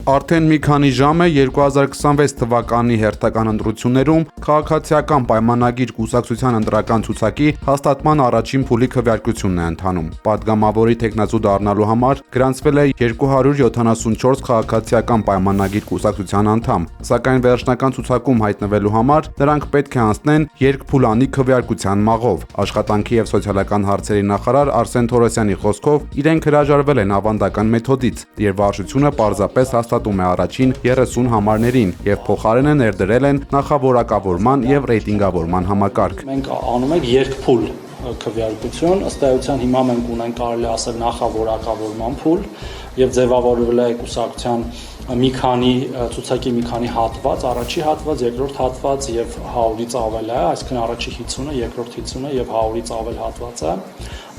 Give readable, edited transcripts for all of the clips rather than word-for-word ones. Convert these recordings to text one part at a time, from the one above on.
Արդեն մի քանի ժամ է 2026 թվականի հերթական ընտրություններում քաղաքացիական պայմանագիր կուսակցության ընտրական ցուցակի հաստատման առաջին փուլի քվեարկությունն է ընթանում։ Պատգամավորի թեկնածու դառնալու համար գրանցվել է 274 քաղաքացիական պայմանագիր կուսակցության անդամ, սակայն վերջնական ցուցակում հայտնվելու համար նրանք պետք է անցնեն երկփուլանի քվեարկության մաղով։ Աշխատանքի եւ սոցիալական հարցերի նախարար Արսեն Թորոսյանի խոսքով իրենք հրաժարվել են ավանդական մեթոդից, եւ վարչությունը պարզապես հաստատում է առաջին 30 համարներին եւ փոխարենը ներդրել են նախավորակավորման եւ ռեյտինգավորման համակարգ։ Մենք անում ենք երկփուլ քվեարկություն, ըստ էության հիմա մենք ունենք կարելի ասել նախավորակավորման փուլ եւ ձևավորվել է կուսակցության մի քանի ցուցակի մի քանի հատված, առաջի հատված, երկրորդ հատված եւ 100-ից ավել է, այսինքն առաջի 50-ը, երկրորդ 50-ը եւ 100-ից ավել հատվածը։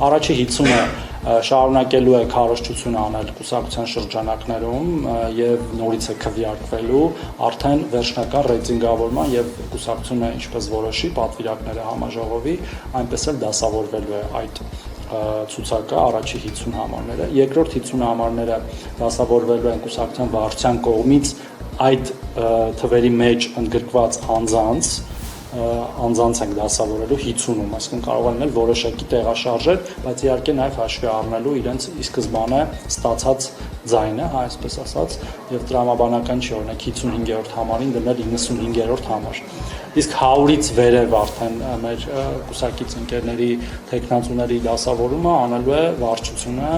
Առաջի 50-ը շարունակելու է քարոզչություն անել կուսակցության շրջանակներում եւ նորից է քվեարկվելու արդեն վերջնական ռեյտինգավորման եւ կուսակցությունը ինչպես որոշի պատվիրակները համաժողովի, այնպես էլ դասավորվելու է այդ ցուցակը առաջի 50 համարները, երկրորդ 50 համարները դասավորվելու են կուսակցության վարչության կողմից այդ թվերի մեջ ընդգրկված անձանց ենք դասավորելու 50-ում, այսինքն կարող են լինել որոշակի տեղաշարժեր, բայց իհարկե նաև հաշվի առնելու իրենց ի սկզբանե ստացած ձայնը, այսպես ասած, եւ տրամաբանական չի, օրինակ 55-րդ համարին դնել 95-րդ համար։ Իսկ 100-ից վերև արդեն մեր կուսակից ընկերների թեկնածուների դասավորումը անելու է վարչությունը